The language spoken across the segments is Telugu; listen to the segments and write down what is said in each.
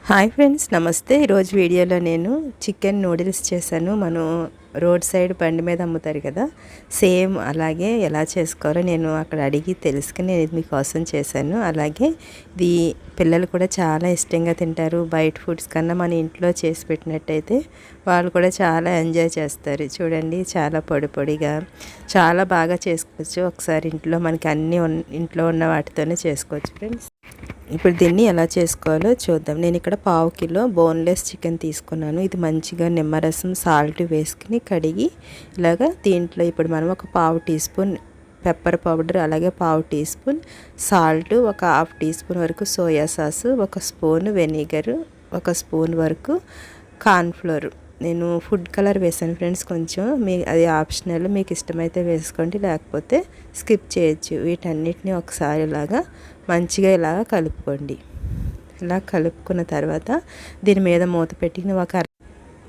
హాయ్ ఫ్రెండ్స్, నమస్తే. ఈరోజు వీడియోలో నేను చికెన్ నూడిల్స్ చేశాను. మనం రోడ్ సైడ్ బండి మీద అమ్ముతారు కదా, సేమ్ అలాగే ఎలా చేసుకోవాలో నేను అక్కడ అడిగి తెలుసుకుని నేను మీకోసం చేశాను. అలాగే ఇది పిల్లలు కూడా చాలా ఇష్టంగా తింటారు. బయట ఫుడ్స్ కన్నా మన ఇంట్లో చేసి పెట్టినట్టయితే వాళ్ళు కూడా చాలా ఎంజాయ్ చేస్తారు. చూడండి, చాలా పొడి పొడిగా చాలా బాగా చేసుకోవచ్చు. ఒకసారి ఇంట్లో మనకి అన్నీ ఇంట్లో ఉన్న వాటితోనే చేసుకోవచ్చు ఫ్రెండ్స్. ఇప్పుడు దీన్ని ఎలా చేసుకోవాలో చూద్దాం. నేను ఇక్కడ 1/2 కిలో బోన్లెస్ చికెన్ తీసుకున్నాను. ఇది మంచిగా నిమ్మరసం సాల్ట్ వేసుకుని కడిగి ఇలాగా దీంట్లో ఇప్పుడు మనం ఒక 1/2 టీ స్పూన్ పెప్పర్ పౌడర్, అలాగే 1/2 టీ స్పూన్ సాల్ట్, ఒక 1/2 టీ స్పూన్ వరకు soya sauce, 1 spoon vinegar, 1 spoon వరకు కార్న్ఫ్లోర్. నేను ఫుడ్ కలర్ వేసాను ఫ్రెండ్స్. కొంచెం అది ఆప్షనల్, మీకు ఇష్టమైతే వేసుకోండి, లేకపోతే స్కిప్ చేయొచ్చు. వీటన్నిటిని ఒకసారి ఇలాగా మంచిగా ఇలాగ కలుపుకోండి. ఇలా కలుపుకున్న తర్వాత దీని మీద మూత పెట్టి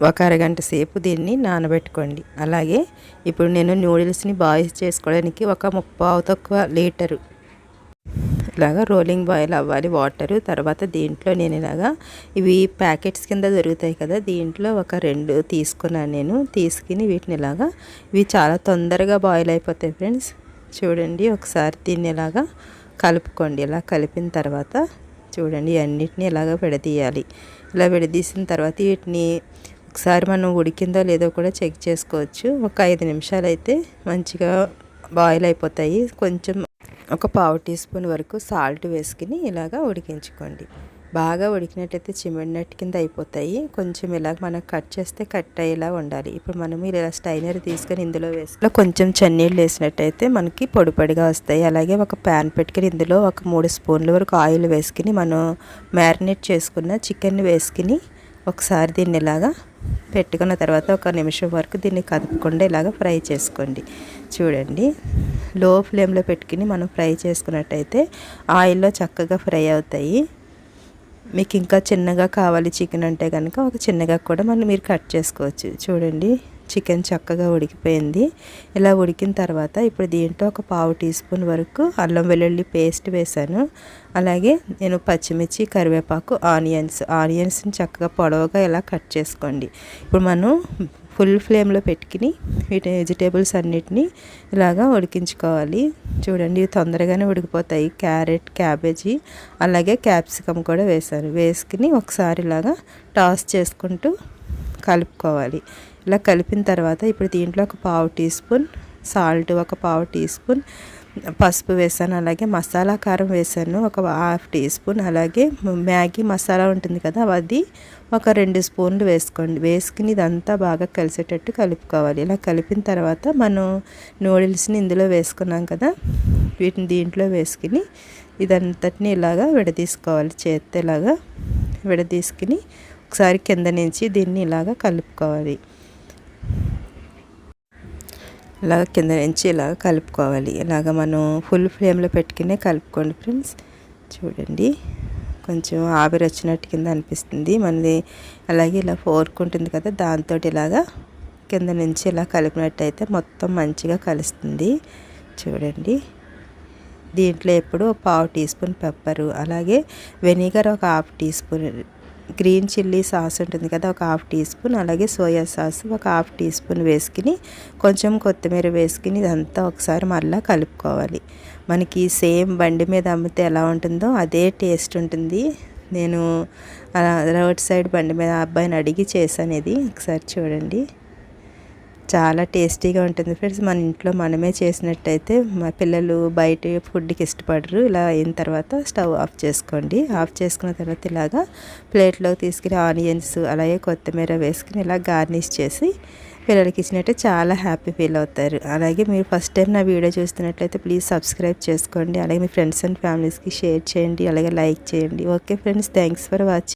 ఒక అరగంట సేపు దీన్ని నానబెట్టుకోండి. అలాగే ఇప్పుడు నేను నూడిల్స్ని బాయిల్ చేసుకోవడానికి ఒక 3/4 లీటరు ఇలాగా రోలింగ్ బాయిల్ అవ్వాలి వాటరు. తర్వాత దీంట్లో నేను ఇలాగా ఇవి ప్యాకెట్స్ కింద దొరుకుతాయి కదా, దీంట్లో ఒక 2 తీసుకున్నాను నేను. తీసుకుని వీటిని ఇలాగా ఇవి చాలా తొందరగా బాయిల్ అయిపోతాయి ఫ్రెండ్స్. చూడండి, ఒకసారి దీన్ని ఇలాగా కలుపుకోండి. ఇలా కలిపిన తర్వాత చూడండి, అన్నిటినీ ఇలాగ విడదీయాలి. ఇలా విడదీసిన తర్వాత వీటిని ఒకసారి మనం ఉడికిందో లేదో కూడా చెక్ చేసుకోవచ్చు. ఒక 5 నిమిషాలు అయితే మంచిగా బాయిల్ అయిపోతాయి. కొంచెం ఒక 1/2 టీ స్పూన్ వరకు సాల్ట్ వేసుకుని ఇలాగ ఉడికించుకోండి. బాగా ఉడికినట్టయితే చిమిడినట్టు కింద అయిపోతాయి. కొంచెం ఇలాగ మనం కట్ చేస్తే కట్ అయ్యేలా ఉండాలి. ఇప్పుడు మనం ఇలా స్టైనర్ తీసుకొని ఇందులో వేసి కొంచెం చన్నీళ్ళు వేసినట్టయితే మనకి పొడి పొడిగా వస్తాయి. అలాగే ఒక ప్యాన్ పెట్టుకుని ఇందులో ఒక 3 స్పూన్ల వరకు ఆయిల్ వేసుకుని మనం మ్యారినేట్ చేసుకున్న చికెన్ వేసుకుని ఒకసారి దీన్ని ఇలాగా పెట్టుకున్న తర్వాత ఒక నిమిషం వరకు దీన్ని కదపకుండా ఇలాగ ఫ్రై చేసుకోండి. చూడండి, లో ఫ్లేమ్లో పెట్టుకుని మనం ఫ్రై చేసుకున్నట్టయితే ఆయిల్లో చక్కగా ఫ్రై అవుతాయి. మీకు ఇంకా చిన్నగా కావాలి చికెన్ అంటే కనుక ఒక చిన్నగా కూడా మీరు కట్ చేసుకోవచ్చు. చూడండి, చికెన్ చక్కగా ఉడికిపోయింది. ఇలా ఉడికిన తర్వాత ఇప్పుడు దీంట్లో ఒక 1/2 టీ స్పూన్ వరకు అల్లం వెల్లుల్లి పేస్ట్ వేసాను. అలాగే నేను పచ్చిమిర్చి, కరివేపాకు, ఆనియన్స్ని చక్కగా పొడవుగా ఇలా కట్ చేసుకోండి. ఇప్పుడు మనం ఫుల్ ఫ్లేమ్లో పెట్టుకుని వీటి వెజిటేబుల్స్ అన్నిటినీ ఇలాగా ఉడికించుకోవాలి. చూడండి, తొందరగానే ఉడికిపోతాయి. క్యారెట్, క్యాబేజీ, అలాగే క్యాప్సికమ్ కూడా వేసుకుని ఒకసారి ఇలాగా టాస్ చేసుకుంటూ కలుపుకోవాలి. ఇలా కలిపిన తర్వాత ఇప్పుడు దీంట్లో ఒక 1/2 టీ స్పూన్ సాల్ట్, ఒక 1/2 టీ స్పూన్ పసుపు వేసాను. అలాగే మసాలా కారం వేసాను ఒక 1/2 టీ స్పూన్. అలాగే మ్యాగీ మసాలా ఉంటుంది కదా, అది ఒక 2 స్పూన్లు వేసుకోండి. వేసుకుని ఇదంతా బాగా కలిసేటట్టు కలుపుకోవాలి. ఇలా కలిపిన తర్వాత మనం నూడిల్స్ని ఇందులో వేసుకున్నాం కదా, వీటిని దీంట్లో వేసుకుని ఇదంతటిని ఇలాగా విడదీసుకోవాలి. చేత్తో ఇలాగా విడదీసుకుని ఒకసారి కింద నుంచి దీన్ని ఇలాగా కలుపుకోవాలి. ఇలాగ కింద నుంచి ఇలాగ కలుపుకోవాలి. ఇలాగ మనం ఫుల్ ఫ్లేమ్లో పెట్టుకునే కలుపుకోండి ఫ్రెండ్స్. చూడండి, కొంచెం ఆవిరి వచ్చినట్టు కింద అనిపిస్తుంది మనది. అలాగే ఇలా ఫోర్క్ ఉంటుంది కదా, దాంతో ఇలాగా కింద నుంచి ఇలా కలిపినట్టయితే మొత్తం మంచిగా కలుస్తుంది. చూడండి, దీంట్లో ఎప్పుడు 1/2 టీ స్పూన్ పెప్పరు, అలాగే వెనిగర్ ఒక 1/2 teaspoon, green chilli sauce ఉంటుంది కదా ఒక 1/2 టీ స్పూన్, అలాగే సోయా సాస్ ఒక 1/2 టీ స్పూన్ వేసుకుని కొంచెం కొత్తిమీర వేసుకుని ఇదంతా ఒకసారి మళ్ళీ కలుపుకోవాలి. మనకి సేమ్ బండి మీద అమ్మితే ఎలా ఉంటుందో అదే టేస్ట్ ఉంటుంది. నేను రోడ్ సైడ్ బండి మీద అబ్బాయిని అడిగి చేశాను. ఇది ఒకసారి చూడండి, చాలా టేస్టీగా ఉంటుంది ఫ్రెండ్స్. మన ఇంట్లో మనమే చేసినట్టయితే మా పిల్లలు బయట ఫుడ్కి ఇష్టపడరు. ఇలా అయిన తర్వాత స్టవ్ ఆఫ్ చేసుకోండి. ఆఫ్ చేసుకున్న తర్వాత ఇలాగా ప్లేట్లోకి తీసుకుని ఆనియన్స్, అలాగే కొత్తిమీర వేసుకుని ఇలా గార్నిష్ చేసి పిల్లలకి ఇచ్చినట్టే చాలా హ్యాపీ ఫీల్ అవుతారు. అలాగే మీరు ఫస్ట్ టైం నా వీడియో చూస్తున్నట్లయితే ప్లీజ్ సబ్స్క్రైబ్ చేసుకోండి. అలాగే మీ ఫ్రెండ్స్ అండ్ ఫ్యామిలీస్కి షేర్ చేయండి, అలాగే లైక్ చేయండి. Okay friends, thanks for watching.